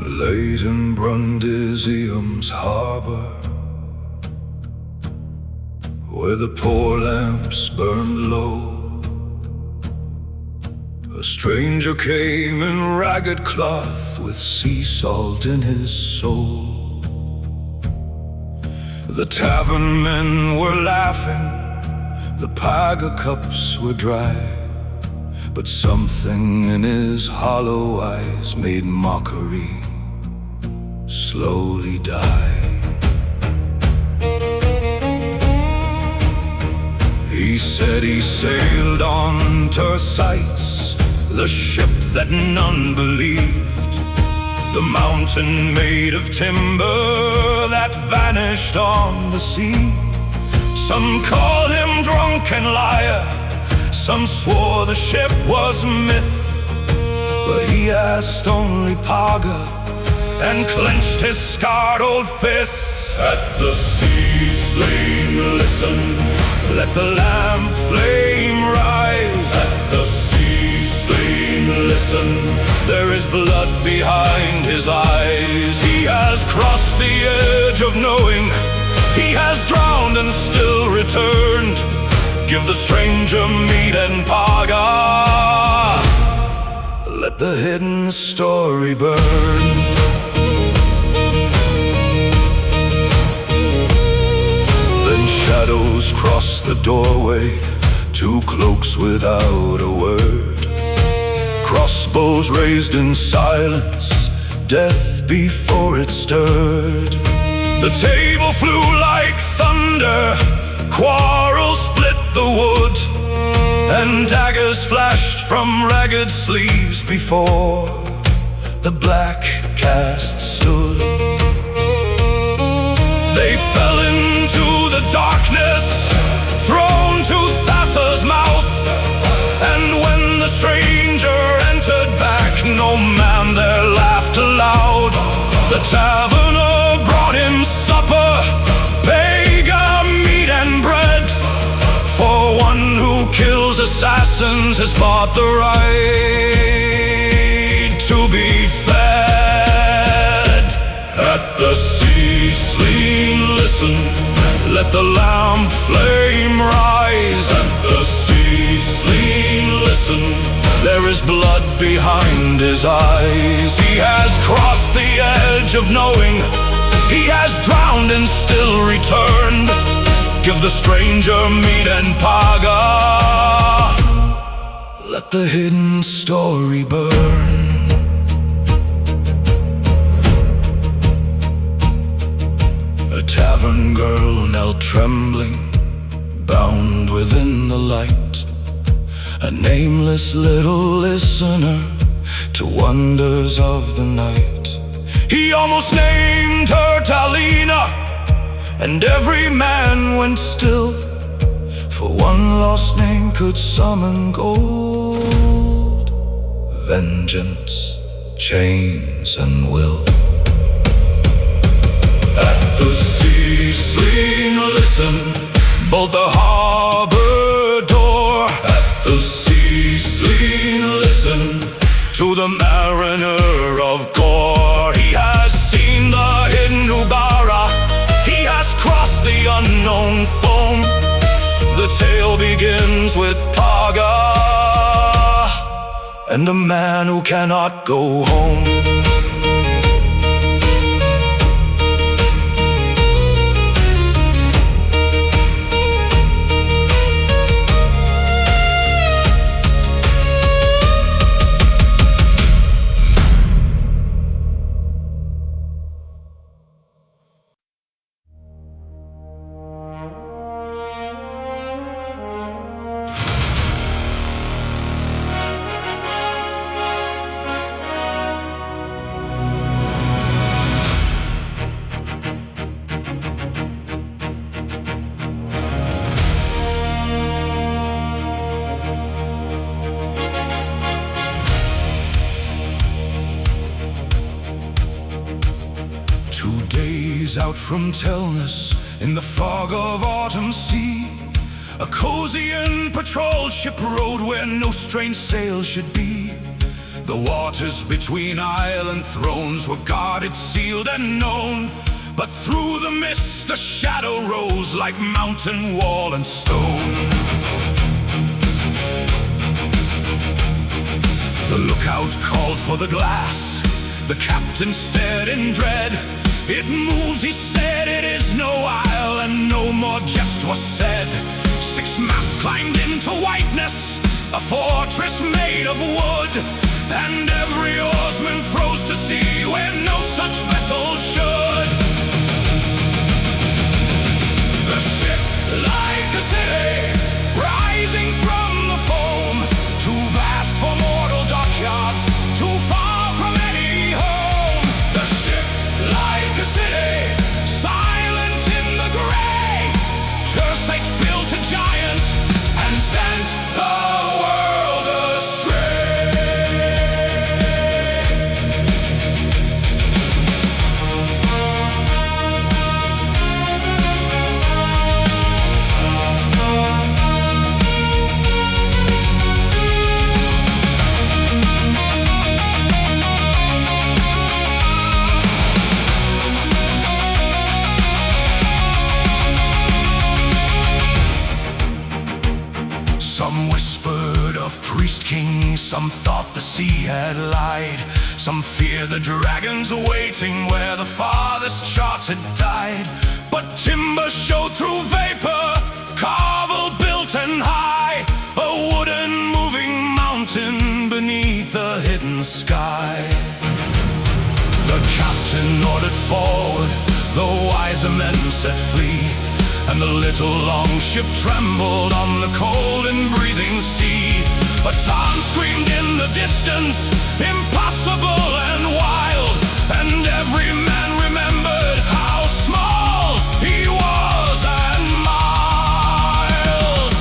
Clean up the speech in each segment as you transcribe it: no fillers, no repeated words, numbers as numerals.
Late in Brundisium's harbor, where the poor lamps burned low, a stranger came in ragged cloth with sea salt in his soul. The tavern men were laughing, the paga cups were dry, but something in his hollow eyes made mockery slowly die. He said he sailed on Tersites, the ship that none believed, the mountain made of timber that vanished on the sea. Some called him drunk and liar, some swore the ship was myth, but he asked only Paga and clenched his scarred old fists. At the sea slain listen, let the lamp flame rise. At the sea slain listen, there is blood behind his eyes. He has crossed the edge of knowing, he has drowned and still returned. Give the stranger meat and paga, let the hidden story burn. Then shadows crossed the doorway, two cloaks without a word, crossbows raised in silence, death before it stirred. The table flew like thunder, quarrels split the wood, and daggers flashed from ragged sleeves before the black cast stood. They fell into the darkness, thrown to Thassa's mouth, and when the stranger entered back, no man there laughed aloud. The taverner brought him supper, paga, meat and bread, for one who kills assassins has bought the right to be fed. At the sea slain listen, let the lamp flame rise. At the sea slain listen, there is blood behind his eyes. He has crossed the edge of knowing, he has drowned and still returned. Give the stranger meat and paga, let the hidden story burn. A tavern girl knelt trembling, bound within the light, a nameless little listener to wonders of the night. He almost named her Talina, and every man went still, for one lost name could summon gold, vengeance, chains, and will. At the sea slain listen, bolt the harbor door. At the sea slain listen, to the Mariner of Gor. He has seen the hidden Ubara, he has crossed the unknown foam. The tale begins with paga and a man who cannot go home. Out from Telnus in the fog of autumn sea, a cozy inn patrol ship rode where no strange sail should be. The The waters between isle and thrones were guarded, sealed, and known. But through the mist a shadow rose like mountain, wall, and stone. The lookout called for the glass. The captain stared in dread. "It moves," he said, "it is no isle," and no more jest was said. 6 masts climbed into whiteness, a fortress made of wood, and every oarsman froze to sea where no such vessel should. The ship, like a city, rising from the foam, too vast for mortal dockyards, too far from any home. The ship, like a city, silent in the gray, Tersates built a giant and sent the world astray. Some whispered of priest kings, some thought the sea had lied, some fear the dragons waiting where the farthest charts had died. But timber showed through vapor, carvel built and high, a wooden moving mountain beneath a hidden sky. The captain ordered forward, the wiser men set flee, and the little longship trembled on the cold and breathing sea. A Tom screamed in the distance, impossible and wild, and every man remembered how small he was and mild.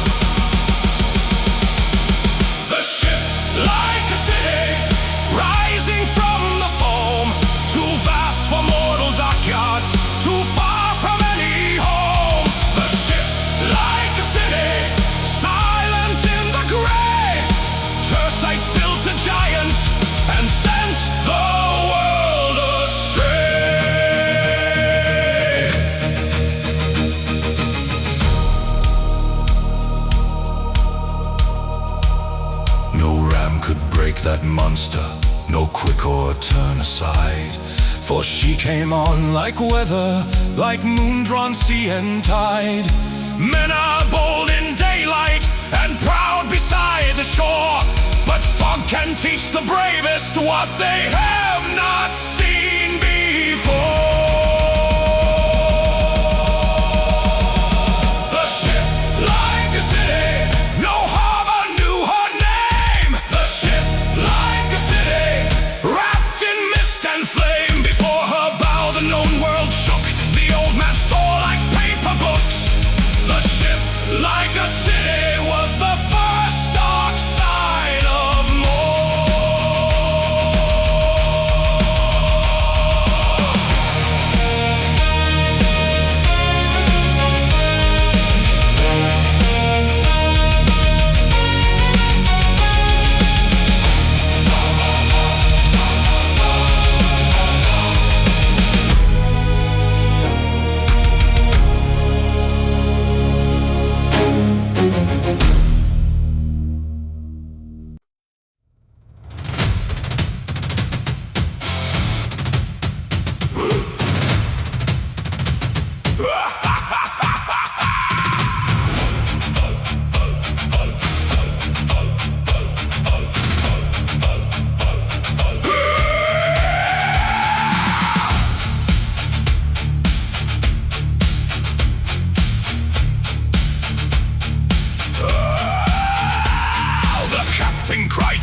The ship, like a city, rising from the foam, too vast for mortal dockyards, too far from any home. The ship, like a city, silent in the gray, Tersates built a giant and sent the world astray. No ram could break that monster, no quick oar turn aside, for she came on like weather, like moon-drawn sea and tide. Men are bold in daylight and proud beside the shore, but fog can teach the bravest what they have not seen before. The ship, like a city, no harbor knew her name. The ship, like a city, wrapped in mist and flame. Before her bow the known world shook, the old maps tore like paper books. The ship, like a city, was the first dark sign of more.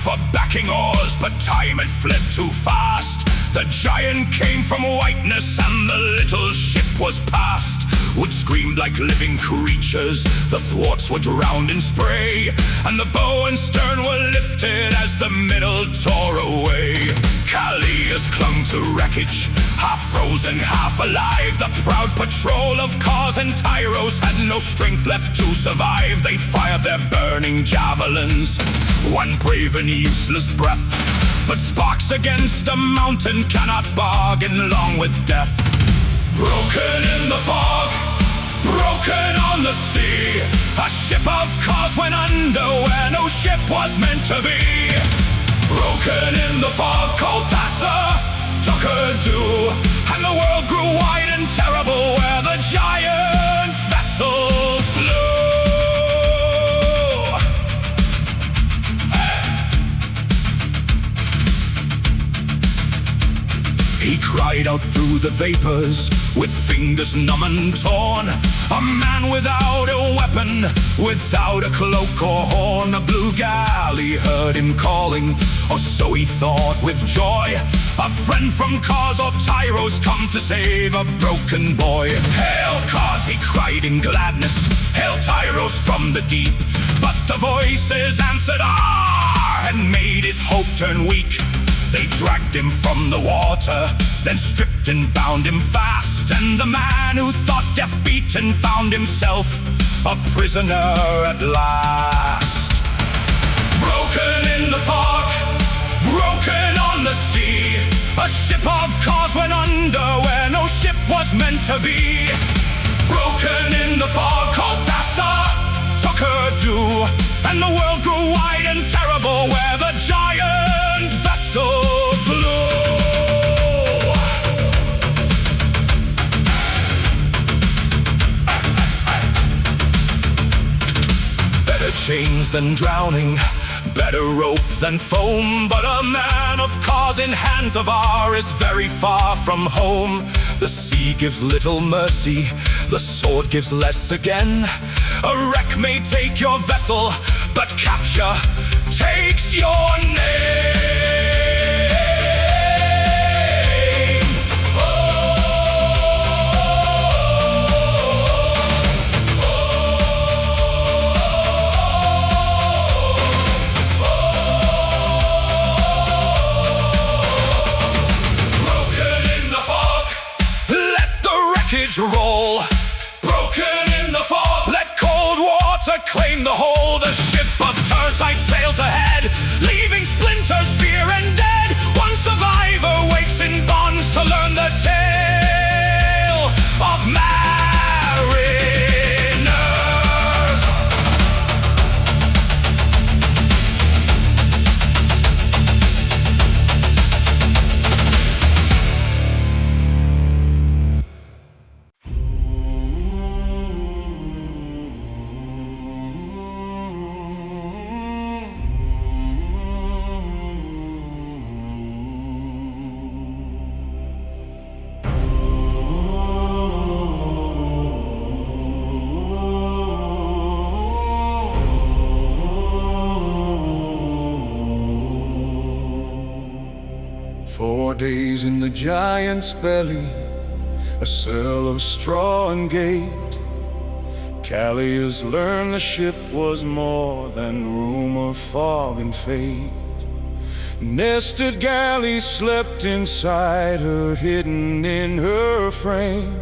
For backing oars, but time had fled too fast. The giant came from whiteness and the little ship was past. Wood screamed like living creatures, the thwarts were drowned in spray, and the bow and stern were lifted as the middle tore away. Callias clung to wreckage, half frozen, half alive. The proud patrol of Cause and Tyros had no strength left to survive. They fired their burning javelins, one brave and useless breath, But sparks against a mountain cannot bargain long with death. Broken in the fog, broken on the sea, a ship of cause went under where no ship was meant to be. Broken in the fog, cold Thassa took her due, and the world grew wide and terrible where the giant vessel flew. He cried out through the vapors, with fingers numb and torn, a man without a weapon, without a cloak or horn. A blue galley heard him calling, or so he thought with joy. A friend from Kos or Tyros come to save a broken boy. Hail Kos, he cried in gladness, hail Tyros from the deep. But the voices answered, "Ah!" and made his hope turn weak. They dragged him from the water, then stripped and bound him fast. And the man who thought death beaten found himself a prisoner at last. Broken in the fog, broken on the sea, a ship of cause went under where no ship was meant to be. Broken in the fog, called Thassa took her due, and the world grew wide and terrible where the giant vessel flew. Better chains than drowning, better rope than foam, but a man of cause in hands of R is very far from home. The sea gives little mercy, the sword gives less again. A wreck may take your vessel, but capture takes your name. Roll. Broken in the fog, let cold water claim the whole. The ship of Tersite sails ahead, leaving splinters, fear and dead. One survivor wakes in bonds to learn the tale of mariners. days in the giant's belly, a cell of straw and gate. Callias learned the ship was more than rumor, fog, and fate. Nested galleys slept inside her, hidden in her frame.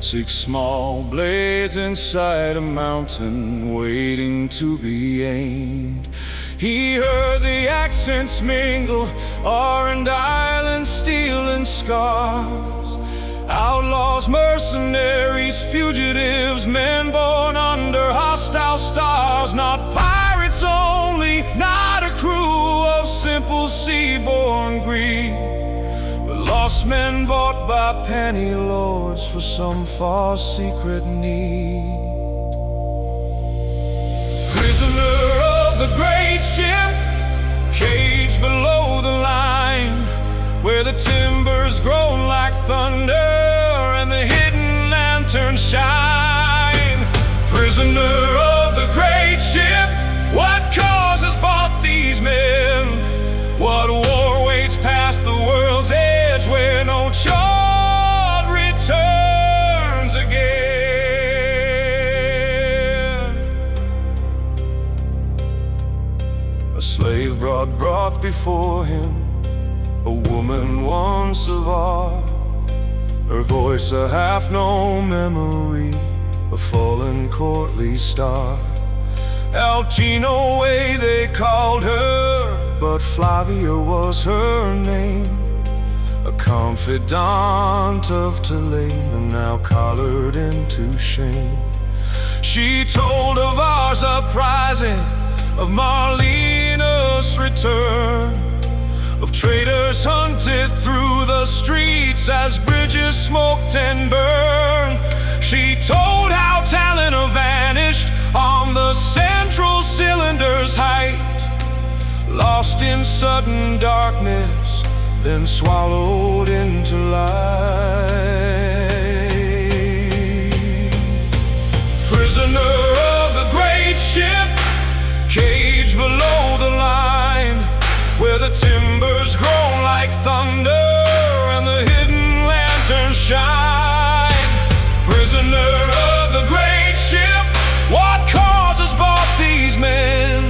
6 small blades inside a mountain, waiting to be aimed. He heard the accents mingle, R and island, steel and scars. Outlaws, mercenaries, fugitives, men born under hostile stars. Not pirates only, not a crew of simple sea-born greed, but lost men bought by penny lords for some far secret need. Prisoner of the great ship, caged below the line, where the timbers groan like thunder and the hidden lanterns shine. Prisoner of the great ship, what cause has bought these men? What war waits past the world's edge, where no child returns again? A slave brought broth before him, a woman once of art, her voice a half-known memory, a fallen courtly star. Altino way they called her, but Flavia was her name. A confidant of Telena, now collared into shame. She told of Ar's uprising, of Marlena's return, of traitors hunted through the streets as bridges smoked and burned. She told how Telena vanished on the central cylinder's height, lost in sudden darkness, then swallowed into light. Prisoner of the great ship, caged below the line, where the timbers groan like thunder and the hidden lanterns shine. Prisoner of the great ship, what causes brought these men?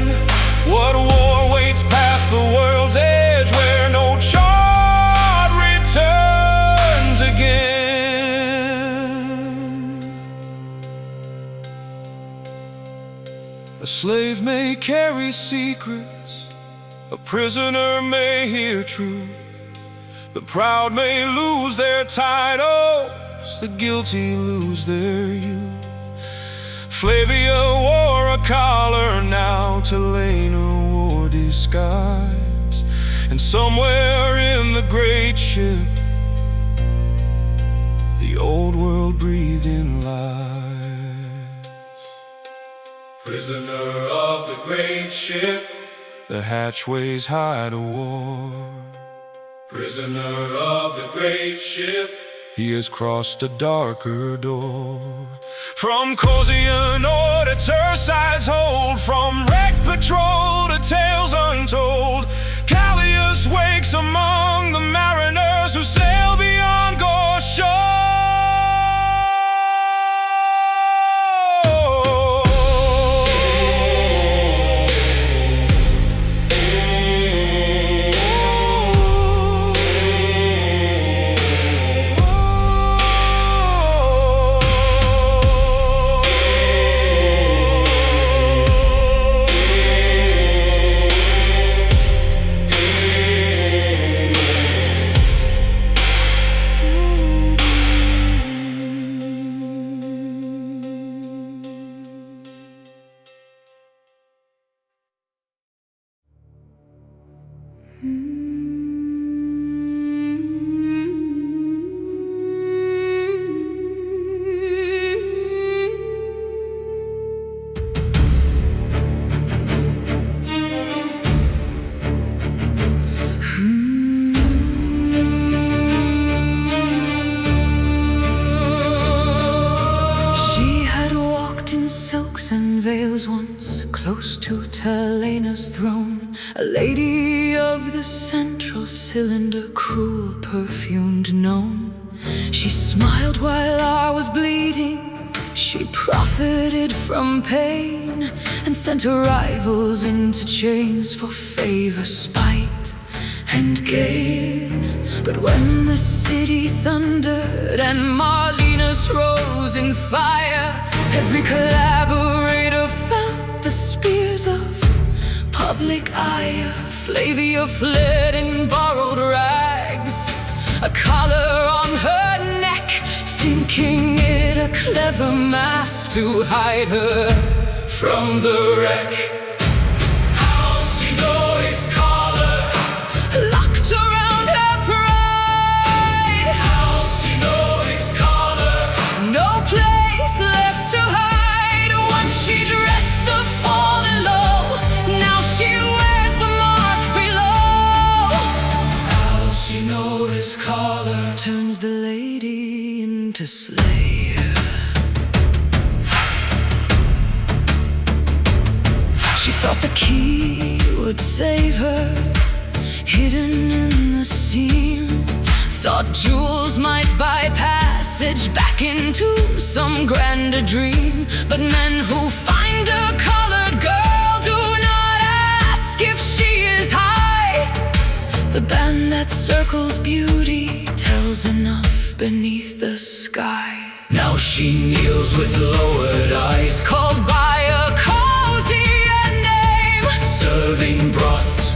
What war waits past the world's edge, where no chart returns again? A slave may carry secrets, a prisoner may hear truth. The proud may lose their titles, the guilty lose their youth. Flavia wore a collar, now Telena wore disguise. And somewhere in the great ship, the old world breathed in lies. Prisoner of the great ship, the hatchways hide a war. Prisoner of the great ship, he has crossed a darker door. From Cosianor to Terside's hold, from wreck patrol to tales untold, Callias wakes among the mariners who sail beyond Gor's shore. And veils once, close to Telena's throne, a lady of the central cylinder, cruel perfumed gnome. She smiled while I was bleeding, she profited from pain, and sent her rivals into chains for favor, spite, and gain. But when the city thundered and Marlena's rose in fire, every collaborator felt the spears of public ire. Flavia fled in borrowed rags, a collar on her neck, thinking it a clever mask to hide her from the wreck. Alcinoi's collar locked around her pride. Alcinoi's collar, no place left to hide. Once she dressed the fallen low, now she wears the mark below. Alcinoi's collar turns the lady into slayer. She thought the key would save her, hidden in the seam. Thought jewels might buy passage back into some grander dream. But men who find a colored girl do not ask if she is high. The band that circles beauty tells enough beneath the sky. Now she kneels with lowered eyes, called by a cozier name, serving broth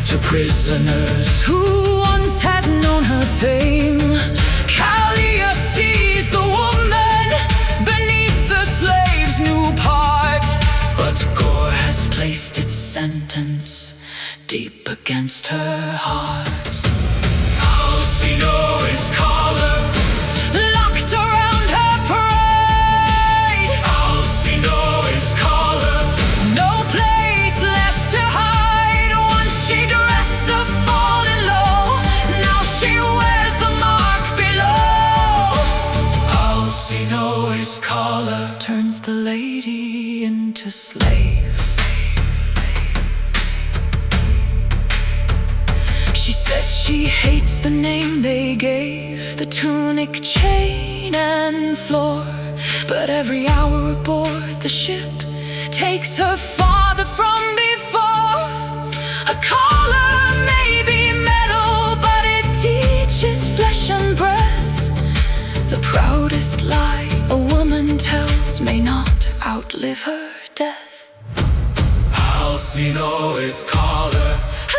to prisoners who once had known her fame. Kalia sees the woman beneath the slave's new part, but Gor has placed its sentence deep against her heart. Alcino's collar locked around her pride. Alcino's collar, no place left to hide. Once she dressed the fallen low, now she wears the mark below. Alcino's collar turns the lady into slave. She says she hates the name they gave, the tunic, chain, and floor. But every hour aboard the ship takes her farther from before. A collar may be metal, but it teaches flesh and breath. The proudest lie a woman tells may not outlive her death. Alcino's collar,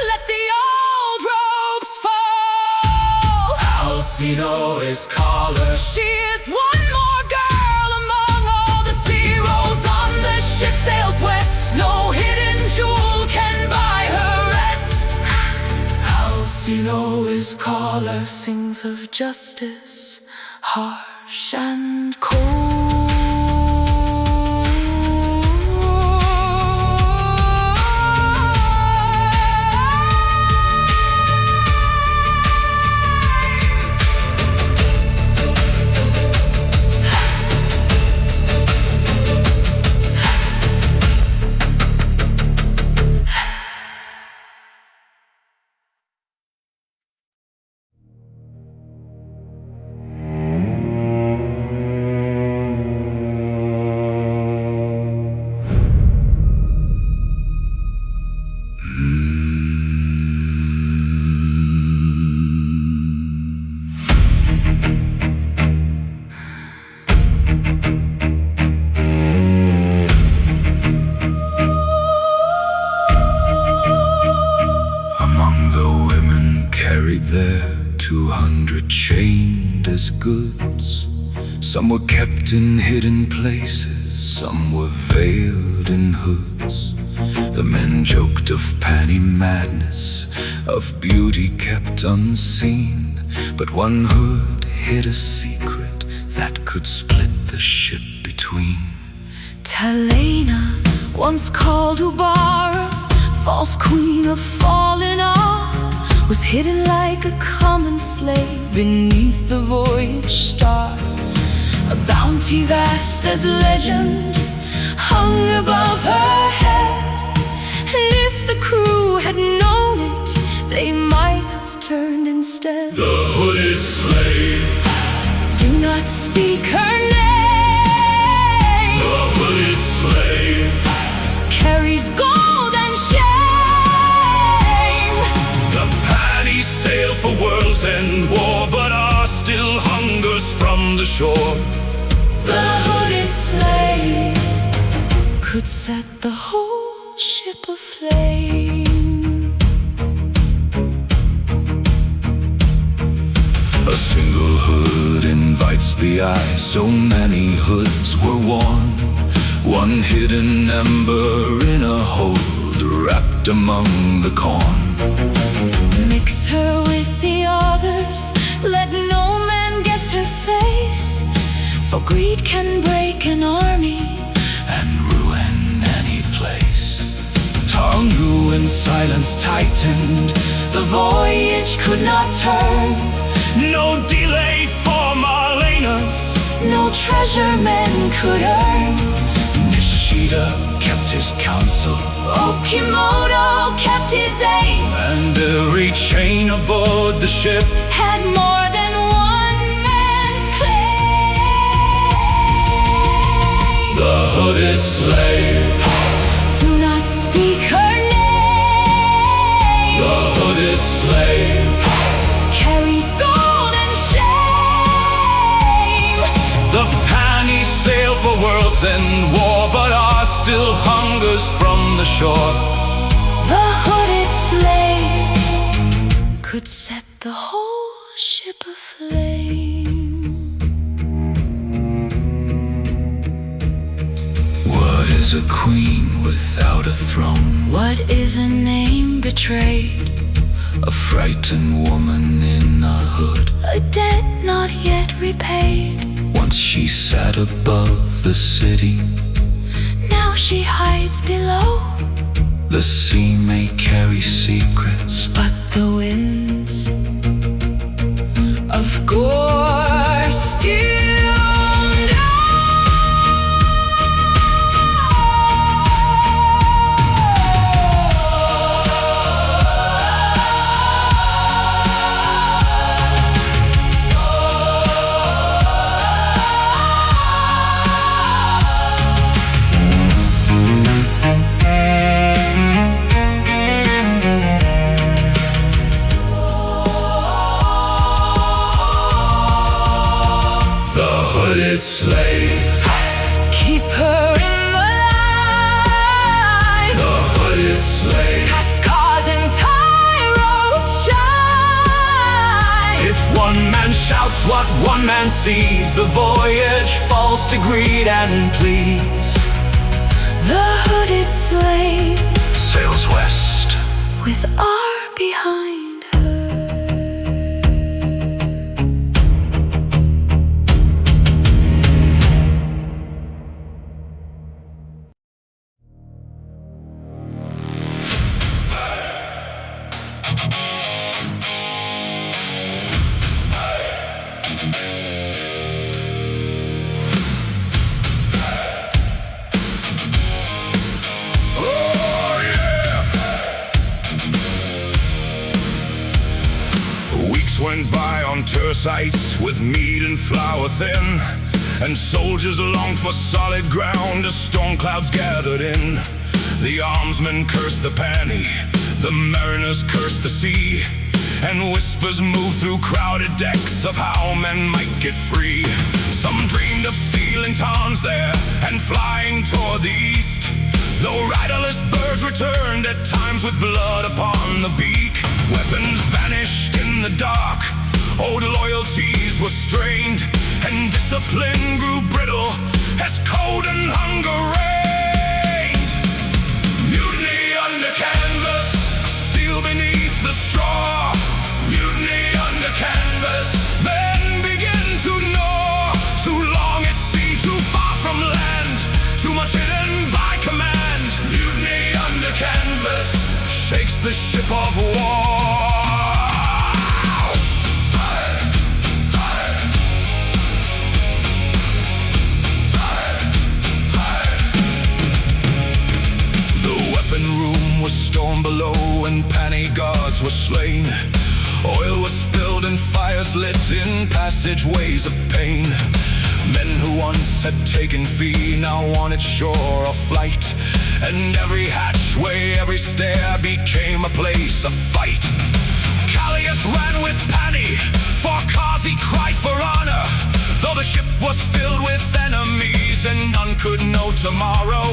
let the old ropes fall. Alcino's collar, she is one more girl among all. The sea rolls on, the ship sails west. No hidden jewel can buy her rest. Alcino's collar sings of justice, harsh and cold. There 200 chained as goods. Some were kept in hidden places, some were veiled in hoods. The men joked of panty madness, of beauty kept unseen. But one hood hid a secret that could split the ship between. Talena, once called Ubara, false queen of fallen art, was hidden like a common slave beneath the voyage star. A bounty vast as legend hung above her head, and if the crew had known it, they might have turned instead. The hooded slave, do not speak her name. The hooded slave carries gold and shame. Sail for world's end war, but our still hungers from the shore. The hooded slave could set the whole ship aflame. A single hood invites the eye, so many hoods were worn. One hidden ember in a hold, wrapped among the corn. Mix her with the others, let no man guess her face, for greed can break an army and ruin any place. Tongu in silence tightened, the voyage could not turn. No delay for Marlenas, no treasure men could earn. Nishida kept his counsel, Okimoto kept his aim, and every chain aboard the ship had more than one man's claim. The hooded slave, do not speak her name. The hooded slave carries gold and shame. The panties sail for world's end war, but our still hungers from the shore. The hooded slave could set the whole ship aflame. What is a queen without a throne? What is a name betrayed? A frightened woman in a hood. A debt not yet repaid. Once she sat above the city, Now she hides below. the sea may carry secrets, But the winds of Gor still know. hooded slave. Keep her in the line. The hooded slave. Has scars and tyros shine. If one man shouts what one man sees, the voyage falls to greed and please. The hooded slave Sails west with R behind her. went by on tersites with meat and flour thin, and soldiers longed for solid ground as storm clouds gathered in. The armsmen cursed the penny, the mariners cursed the sea, and whispers moved through crowded decks of how men might get free. Some dreamed of stealing towns there and flying toward the east, though riderless birds returned at times with blood upon the beak. Weapons vanished in the dark, old loyalties were strained, and discipline grew brittle as cold and hunger reigned. Mutiny under canvas, steel beneath the straw. Mutiny under canvas, men begin to gnaw. Too long at sea, too far from land, too much hidden by command. Mutiny under canvas shakes the ship of war. Storm below and penny guards were slain. Oil was spilled and fires lit in passageways of pain. Men who once had taken fee now wanted shore or flight, and every hatchway, every stair became a place of fight. Callias ran with Penny, for cause he cried for honor, though the ship was filled with enemies and none could know tomorrow.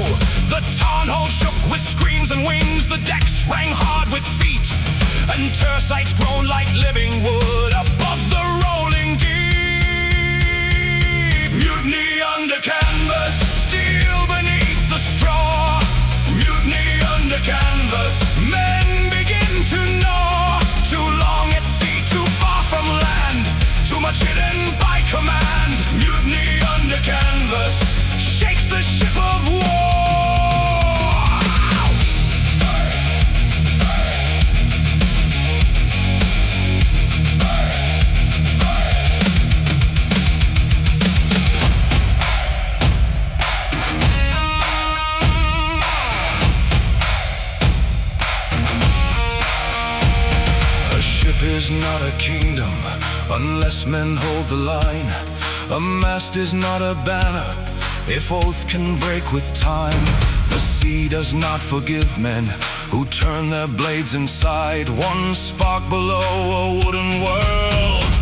The tarnhold shook with screams and wings, the decks rang hard with feet, and tersites groaned like living wood above the rolling deep. Mutiny under canvas, steel beneath the straw. Mutiny under canvas, men begin to gnaw. Too long at sea, too far from land, too much hidden by command. Mutiny under canvas shakes the ship of war. Is not a kingdom unless men hold the line. A mast is not a banner if oath can break with time. The sea does not forgive men who turn their blades inside. One spark below a wooden world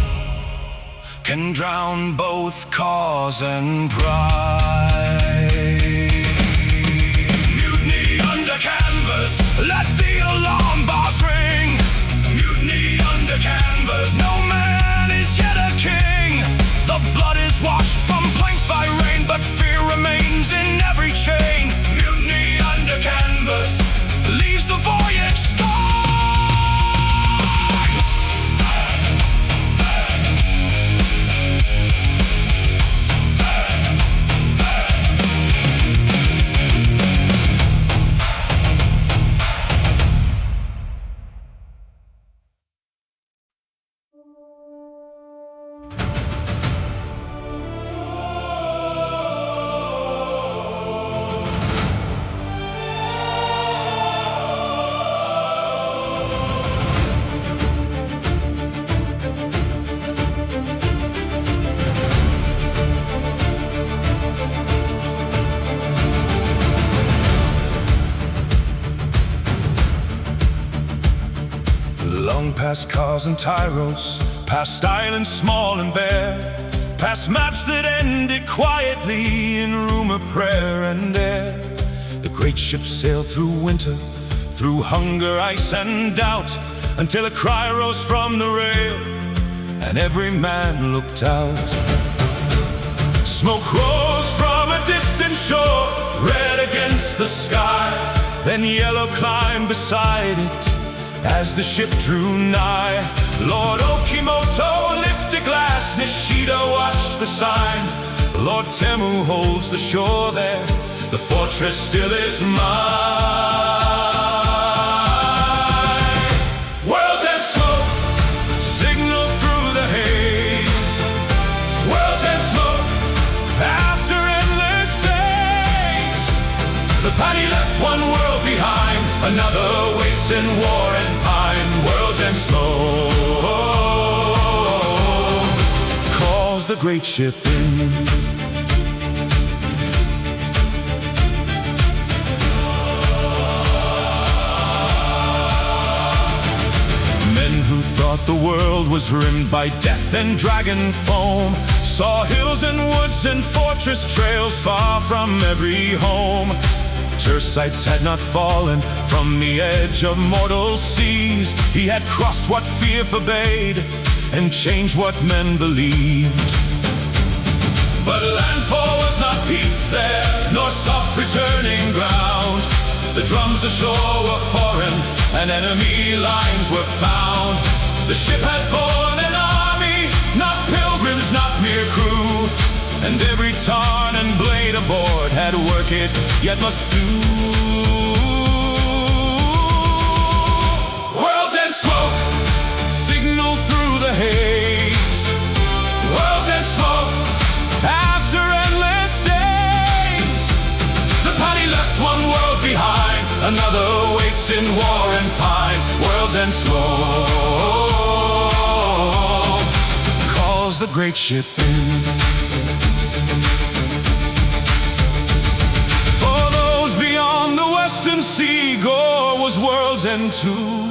can drown both cause and pride. Mutiny under canvas, let the alarm bars ring. Mutiny under past cars and tyros, past islands small and bare, past maps that ended quietly in rumor, prayer, and air. The great ship sailed through winter, through hunger, ice, and doubt, until a cry rose from the rail, and every man looked out. Smoke rose from a distant shore, red against the sky, then yellow climbed beside it as the ship drew nigh. Lord Okimoto lifted a glass, Nishida watched the sign. Lord Temu holds the shore there, the fortress still is mine. World's End smoke, signal through the haze. World's End smoke, after endless days. The paddy left one world behind, another waits in war and pine. World's End smoke calls the great ship in. Thought the world was rimmed by death and dragon foam, saw hills and woods and fortress trails far from every home. Tersites had not fallen from the edge of mortal seas. He had crossed what fear forbade and changed what men believed. But landfall was not peace there, nor soft returning ground. The drums ashore were foreign, and enemy lines were found. The ship had borne an army, not pilgrims, not mere crew, and every tarn and blade aboard had work it, yet must do. World's End smoke, signal through the haze. World's End smoke, after endless days. The paddy left one world behind, another waits in war and pine. World's End smoke calls the great ship in. For those beyond the western sea, Gor was World's End too.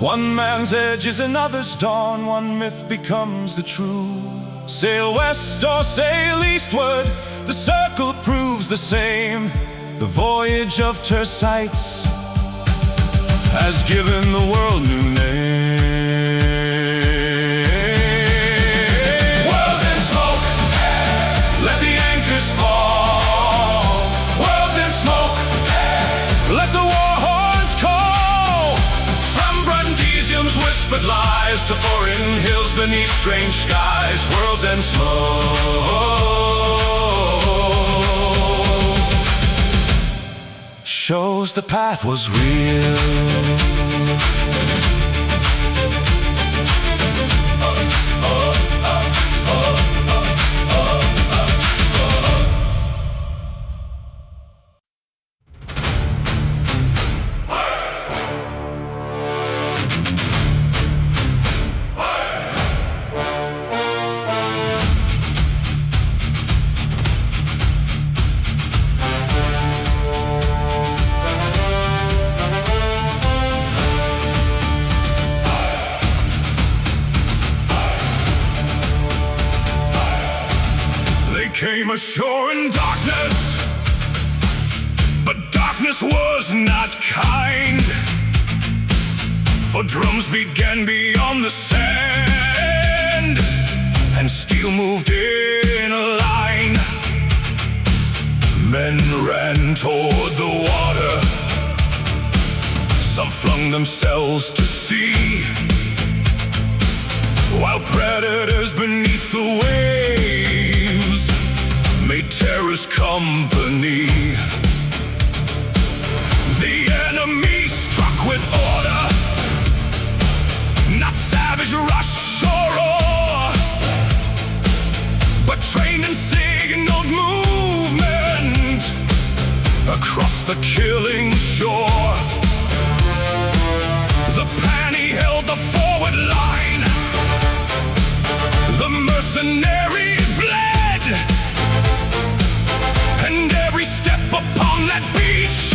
One man's edge is another's dawn, one myth becomes the true. Sail west or sail eastward, the circle proves the same. The voyage of Tersites has given the world new name. World's End smoke, let the anchors fall. World's End smoke, let the war horns call. From Brundisium's whispered lies to foreign hills beneath strange skies. World's End smoke shows the path was real. Came ashore in darkness, but darkness was not kind. For drums began beyond the sand, and steel moved in a line. Men ran toward the water, some flung themselves to sea, while predators beneath the waves made terror's company. The enemy struck with order, not savage rush or roar, but trained and signaled movement across the killing shore. The Panny held the forward line, the mercenaries bled, and every step upon that beach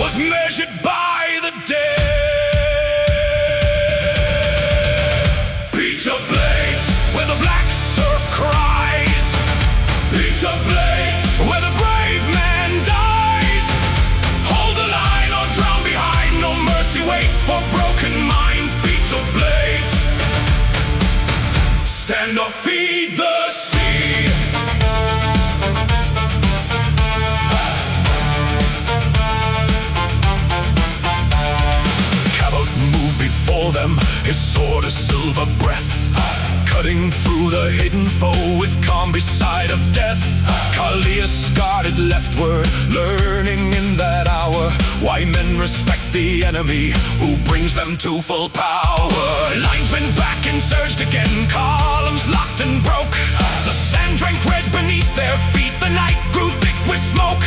was measured by the dead. Stand or feed the sea. Cabot moved before them, his sword a silver breath, cutting through the hidden foe with calm beside of death. Callias guarded leftward, learning in that hour why men respect the enemy who brings them to full power. Lines went back and surged again, columns locked and broke. The sand drank red beneath their feet, the night grew thick with smoke.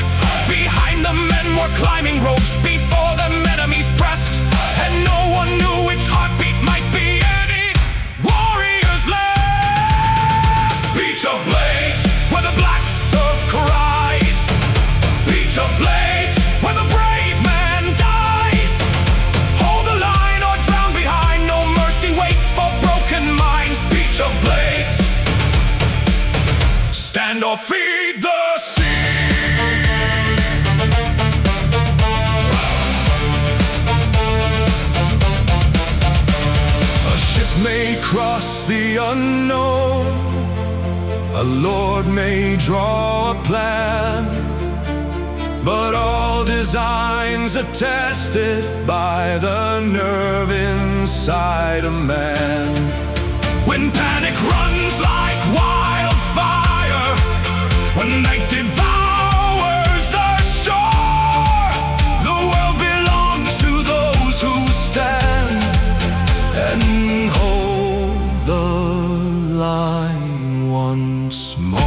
Behind the men were climbing ropes, before them enemies pressed, and no one knew which heartbeat might be any warrior's last. Beach of blades, where the black surf cries. Beach of blades, where the brave man dies. Hold the line or drown behind, no mercy waits for broken minds. Beach of blades, stand or feed the sea. A ship may cross the unknown, a lord may draw a plan, but all designs are tested by the nerve inside a man. When panic runs like wildfire, when night devours the shore, the world belongs to those who stand and hold the line once more.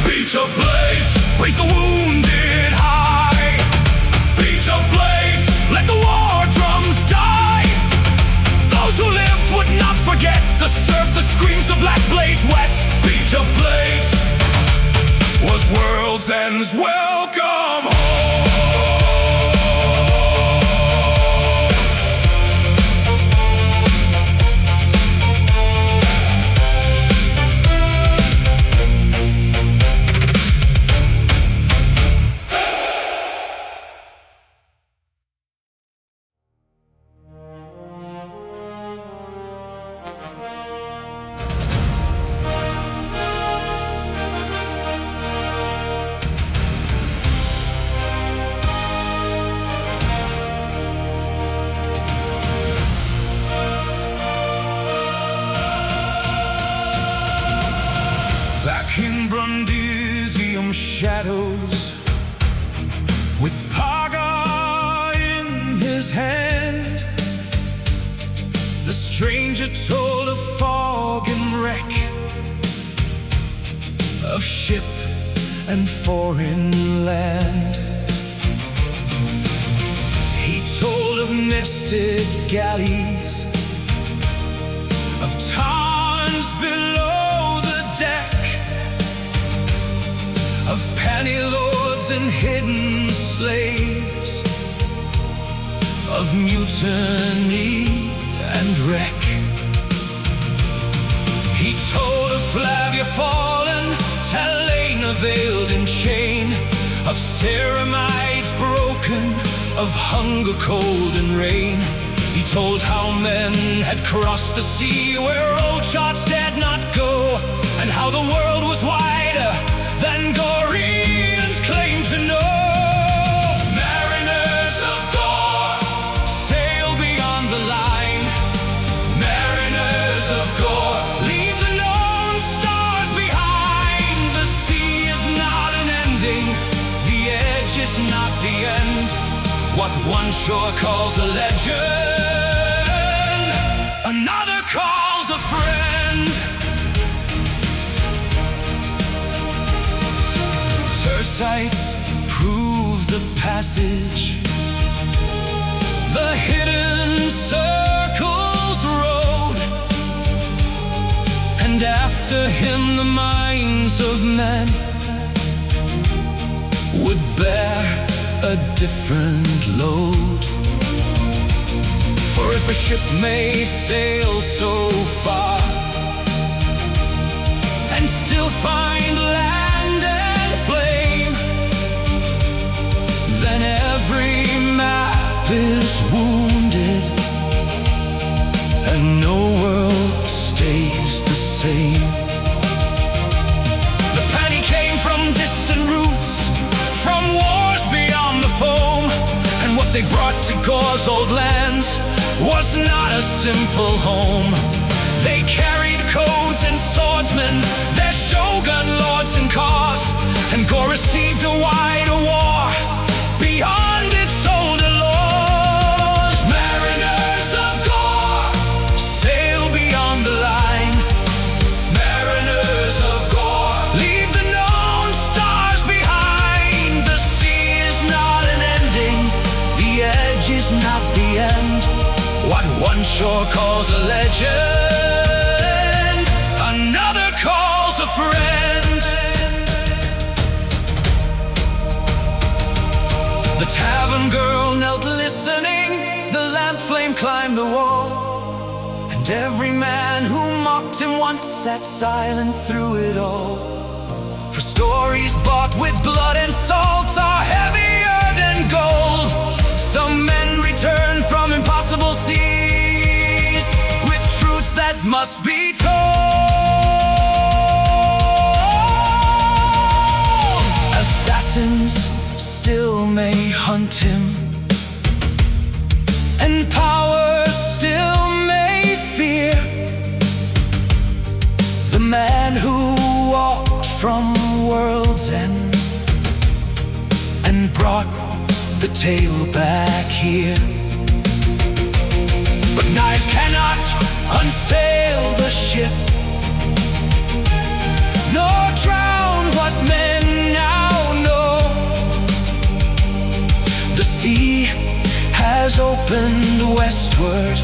Beach of blades, raise the wounded high. Beach of blades, let the war drums die. Those who lived would not forget the surf, the screams, the black blades wet. Beach of blades was world's end's welcome home. Back in Brundisium shadows, with Paga in his hand, the stranger told of fog and wreck, of ship and foreign land. He told of nested galleys, of tarns below the deck, of penny lords and hidden slaves, of mutiny and wreck. He told of Flavia fallen, Talena veiled in chain, of ceramides broken, of hunger, cold and rain. He told how men had crossed the sea where old shots dared not go, and how the world was wider than Gorians claim to know. Mariners of Gor, sail beyond the line. Mariners of Gor, leave the known stars behind. The sea is not an ending, the edge is not the end. What one shore calls a legend, another calls a friend. Tersites prove the passage, the hidden circle's road, and after to him the minds of men would bear a different load. For if a ship may sail so far and still find land and flame, then every map is wounded and no world stays the same. The penny came from distant roots, from wars beyond the foam, and what they brought to Gor's old lands was not a simple home. They carried codes and swordsmen, their shogun lords and cars, and Gor received a wider war beyond its older laws. Mariners of Gor, sail beyond the line. Mariners of Gor, leave the known stars behind. The sea is not an ending, the edge is not the end. What one shore calls a legend, another calls a friend. The tavern girl knelt listening, the lamp flame climbed the wall, and every man who mocked him once sat silent through it all. For stories bought with blood and salt are heavier than gold. Some men return from impossible seas with truths that must be told. Assassins still may hunt him, and power still may fear the man who walked from world's end and brought the tale back here. But knives cannot unsail the ship, nor drown what men now know. The sea has opened westward,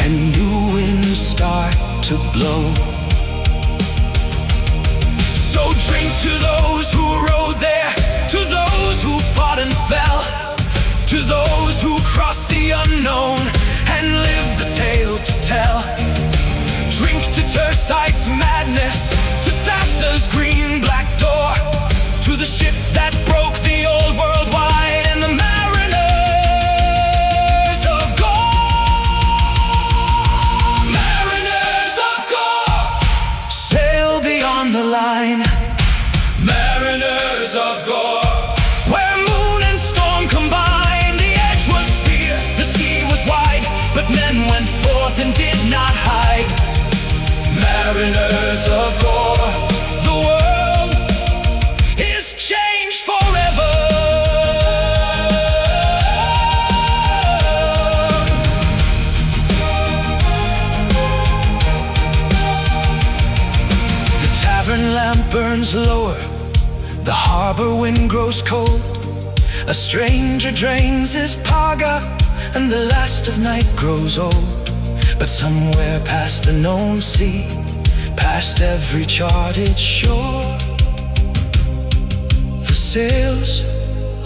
and new winds start to blow. So drink to those who rode there, to those who fought and fell, to those who crossed the unknown and lived the tale to tell. Drink to Tersite's madness, to Thassa's green-black door, to the ship that broke the old world wide, and the mariners of Gor. Mariners of Gor, sail beyond the line. Mariners of Gor, where moon and storm combined. The edge was fear, the sea was wide, but men went forth and did not hide. Mariners of Gor, the world is changed forever. The tavern lamp burns lower, the harbor wind grows cold. A stranger drains his paga, and the last of night grows old. But somewhere past the known sea, past every charted shore, the sails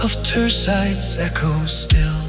of Tersite's echo still.